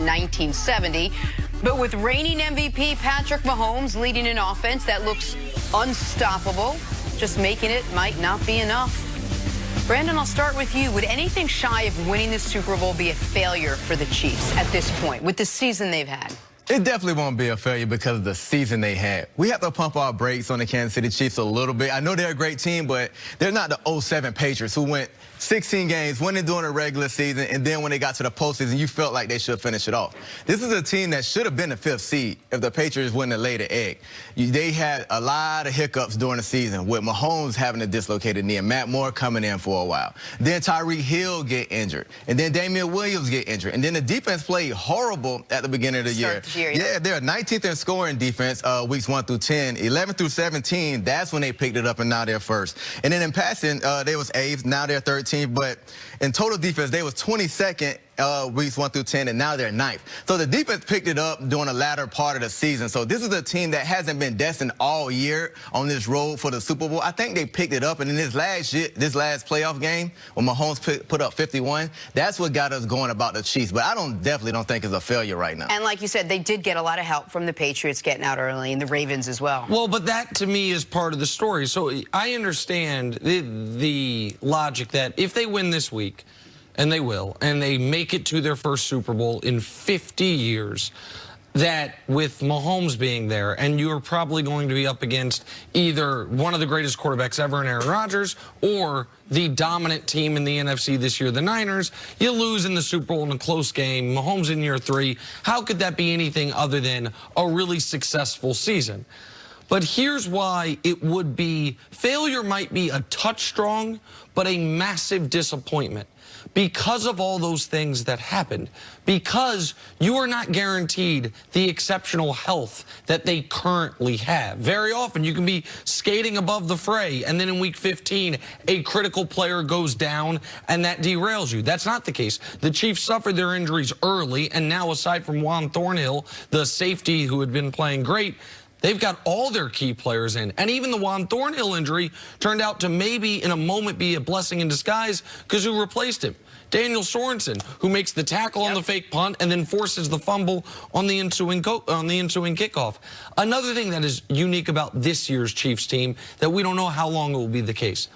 1970. But with reigning MVP Patrick Mahomes leading an offense that looks unstoppable, just making it might not be enough. Brandon, I'll start with you. Would anything shy of winning the Super Bowl be a failure for the Chiefs at this point, with the season they've had? It definitely won't be a failure because of the season they had. We have to pump our brakes on the Kansas City Chiefs a little bit. I know they're a great team, but they're not the 07 Patriots who went 16 games, winning during the regular season, and then when they got to the postseason, you felt like they should finish it off. This is a team that should have been the 5th seed if the Patriots wouldn't have laid an egg. They had a lot of hiccups during the season with Mahomes having a dislocated knee and Matt Moore coming in for a while. Then Tyreek Hill get injured, and then Damian Williams get injured, and then the defense played horrible at the beginning of the year. Yeah, they're 19th in scoring defense weeks 1 through 10, 11 through 17. That's when they picked it up, and now they're first. And then in passing, they was 8th. Now they're 13th. But in total defense, they was 22nd weeks 1 through 10, and now they're 9th. So the defense picked it up during the latter part of the season. So this is a team that hasn't been destined all year on this road for the Super Bowl. I think they picked it up, and in this last playoff game, when Mahomes put up 51, that's what got us going about the Chiefs. But I definitely don't think it's a failure right now. And like you said, they did get a lot of help from the Patriots getting out early, and the Ravens as well. Well, but that to me is part of the story. So I understand the logic that if they win this week, and they will, and they make it to their first Super Bowl in 50 years, that with Mahomes being there, and you're probably going to be up against either one of the greatest quarterbacks ever in Aaron Rodgers or the dominant team in the NFC this year, the Niners, you lose in the Super Bowl in a close game, Mahomes in year 3. How could that be anything other than a really successful season? But here's why it would be, failure might be a touch strong, but a massive disappointment. Because of all those things that happened, because you are not guaranteed the exceptional health that they currently have. Very often you can be skating above the fray, and then in week 15, a critical player goes down, and that derails you. That's not the case. The Chiefs suffered their injuries early, and now aside from Juan Thornhill, the safety who had been playing great, they've got all their key players in. And even the Juan Thornhill injury turned out to maybe in a moment be a blessing in disguise, because who replaced him? Daniel Sorensen, who makes the tackle on the fake punt and then forces the fumble on the ensuing kickoff. Another thing that is unique about this year's Chiefs team that we don't know how long it will be the case.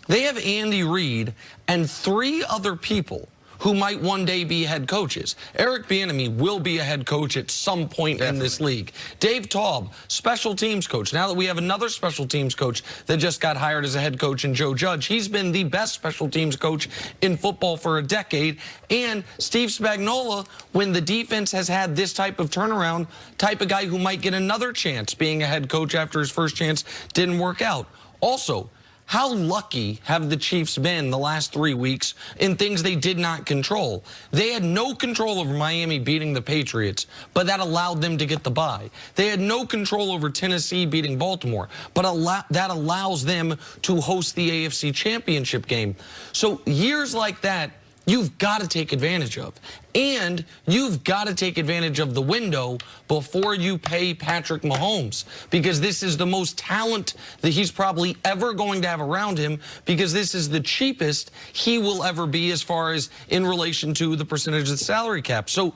They have Andy Reid and 3 other people who might one day be head coaches. Eric Bieniemy will be a head coach at some point in this league. Dave Taub, special teams coach. Now that we have another special teams coach that just got hired as a head coach in Joe Judge, he's been the best special teams coach in football for a decade. And Steve Spagnuolo, when the defense has had this type of turnaround, type of guy who might get another chance being a head coach after his first chance didn't work out. Also, how lucky have the Chiefs been the last 3 weeks in things they did not control? They had no control over Miami beating the Patriots, but that allowed them to get the bye. They had no control over Tennessee beating Baltimore, but that allows them to host the AFC Championship game. So years like that, you've got to take advantage of. And you've got to take advantage of the window before you pay Patrick Mahomes, because this is the most talent that he's probably ever going to have around him, because this is the cheapest he will ever be as far as in relation to the percentage of the salary cap. So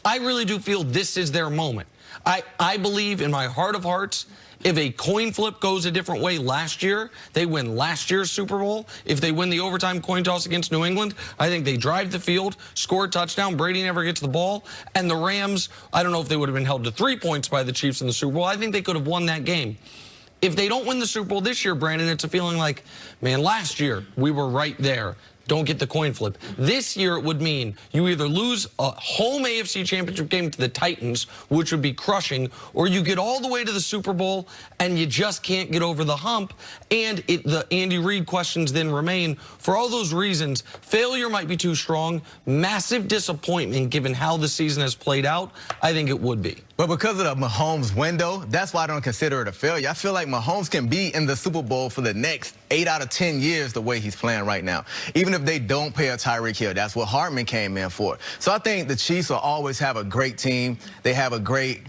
I really do feel this is their moment. I believe in my heart of hearts, if a coin flip goes a different way last year, they win last year's Super Bowl. If they win the overtime coin toss against New England, I think they drive the field, score a touchdown, Brady never gets the ball, and the Rams, I don't know if they would have been held to 3 points by the Chiefs in the Super Bowl. I think they could have won that game. If they don't win the Super Bowl this year, Brandon, it's a feeling like, man, last year we were right there. Don't get the coin flip. This year it would mean you either lose a home AFC Championship game to the Titans, which would be crushing, or you get all the way to the Super Bowl and you just can't get over the hump, and the Andy Reid questions then remain. For all those reasons, failure might be too strong. Massive disappointment given how the season has played out. I think it would be. But because of the Mahomes window, that's why I don't consider it a failure. I feel like Mahomes can be in the Super Bowl for the next 8 out of 10 years the way he's playing right now. Even if they don't pay a Tyreek Hill, that's what Hartman came in for. So I think the Chiefs will always have a great team. They have a great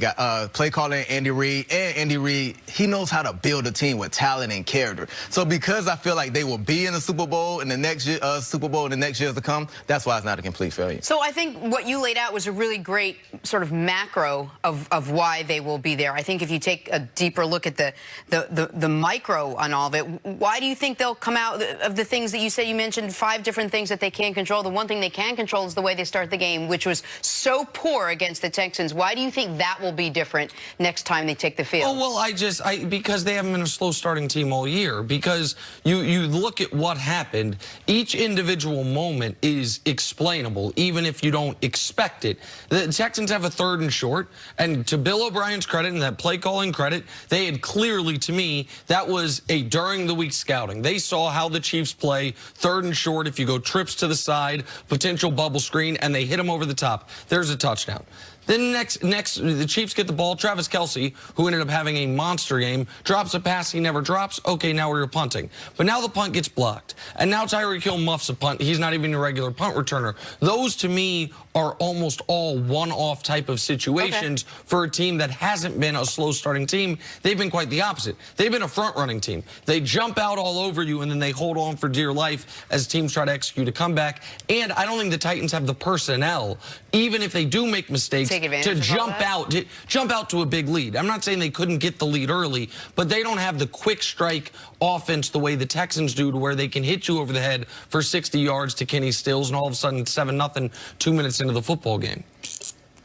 play caller in Andy Reid. And Andy Reid, he knows how to build a team with talent and character. So because I feel like they will be in the Super Bowl in the next year, Super Bowl in the next years to come, that's why it's not a complete failure. So I think what you laid out was a really great sort of macro of why they will be there. I think if you take a deeper look at the micro on all of it, why do you think they'll come out of the things that you said? You mentioned 5 different things that they can't control. The one thing they can control is the way they start the game, which was so poor against the Texans. Why do you think that will be different next time they take the field? Oh, well, because they haven't been a slow starting team all year. Because you look at what happened, each individual moment is explainable, even if you don't expect it. The Texans have a 3rd and short, and to Bill O'Brien's credit and that play calling credit, they had clearly, to me, that was a during the week scouting. They saw how the Chiefs play 3rd and short. If you go trips to the side, potential bubble screen, and they hit them over the top, there's a touchdown. Then next, the Chiefs get the ball. Travis Kelce, who ended up having a monster game, drops a pass he never drops. Okay, now we're punting. But now the punt gets blocked. And now Tyreek Hill muffs a punt. He's not even a regular punt returner. Those, to me, are almost all one-off type of situations for a team that hasn't been a slow starting team. They've been quite the opposite. They've been a front-running team. They jump out all over you, and then they hold on for dear life as teams try to execute a comeback. And I don't think the Titans have the personnel, even if they do make mistakes, to jump out to a big lead. I'm not saying they couldn't get the lead early, but they don't have the quick strike offense the way the Texans do, to where they can hit you over the head for 60 yards to Kenny Stills, and all of a sudden it's 7-0 2 minutes into the football game.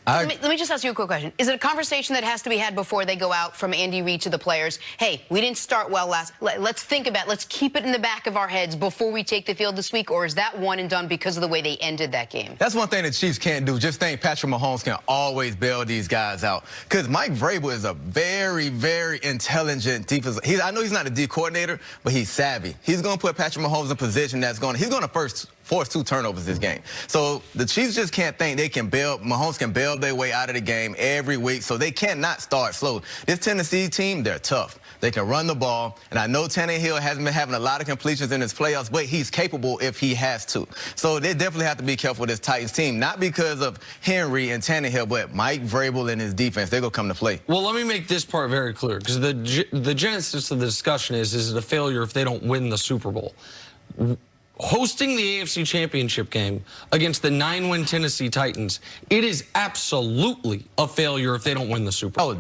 Let me just ask you a quick question. Is it a conversation that has to be had before they go out from Andy Reid to the players? Hey, we didn't start well let's think about, let's keep it in the back of our heads before we take the field this week, or is that one and done because of the way they ended that game? That's one thing the Chiefs can't do. Just think Patrick Mahomes can always bail these guys out. Because Mike Vrabel is a very, very intelligent defense. I know he's not a D coordinator, but he's savvy. He's going to put Patrick Mahomes in a position he's going to force 2 turnovers this game. So the Chiefs just can't think Mahomes can bail their way out of the game every week, so they cannot start slow. This Tennessee team, they're tough. They can run the ball, and I know Tannehill hasn't been having a lot of completions in his playoffs, but he's capable if he has to. So they definitely have to be careful with this Titans team, not because of Henry and Tannehill, but Mike Vrabel and his defense. They're going to come to play. Well, let me make this part very clear, because the genesis of the discussion is it a failure if they don't win the Super Bowl? Hosting the AFC Championship game against the 9-win Tennessee Titans, it is absolutely a failure if they don't win the Super Bowl.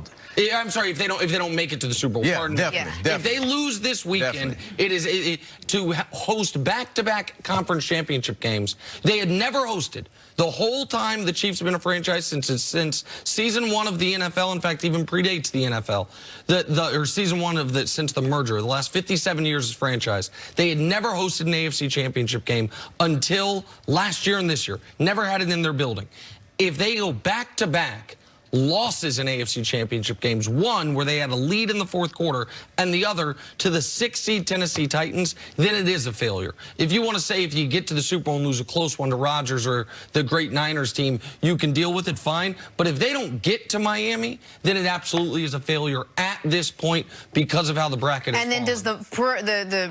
I'm sorry, if they don't make it to the Super Bowl. Yeah, definitely. If they lose this weekend, to host back-to-back conference championship games. They had never hosted the whole time the Chiefs have been a franchise since season 1 of the NFL. In fact, even predates the NFL. Or season 1 since the merger, the last 57 years as franchise. They had never hosted an AFC championship game until last year and this year. Never had it in their building. If they go back-to-back losses in AFC championship games, one where they had a lead in the 4th quarter and the other to the 6th seed Tennessee Titans, then it is a failure. If you want to say if you get to the Super Bowl and lose a close one to Rodgers or the great Niners team, you can deal with it, fine. But if they don't get to Miami, then it absolutely is a failure at this point because of how the bracket is. And then does the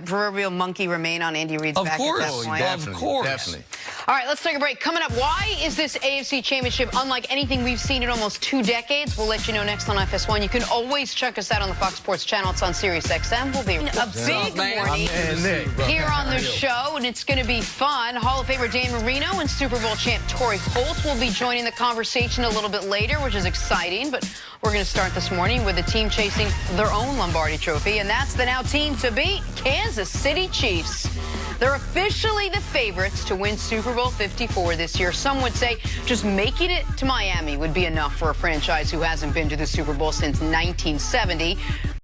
proverbial monkey remain on Andy Reid's back at that point? Of course. Definitely. All right, let's take a break. Coming up, why is this AFC Championship unlike anything we've seen in almost 2 decades? We'll let you know next on FS1. You can always check us out on the Fox Sports channel. It's on Sirius XM. We'll be a big morning here on the show, and it's going to be fun. Hall of Famer Dan Marino and Super Bowl champ Torrey Holt will be joining the conversation a little bit later, which is exciting. But we're going to start this morning with a team chasing their own Lombardi Trophy, and that's the now team to beat, Kansas City Chiefs. They're officially the favorites to win Super Bowl 54 this year. Some would say just making it to Miami would be enough for a franchise who hasn't been to the Super Bowl since 1970.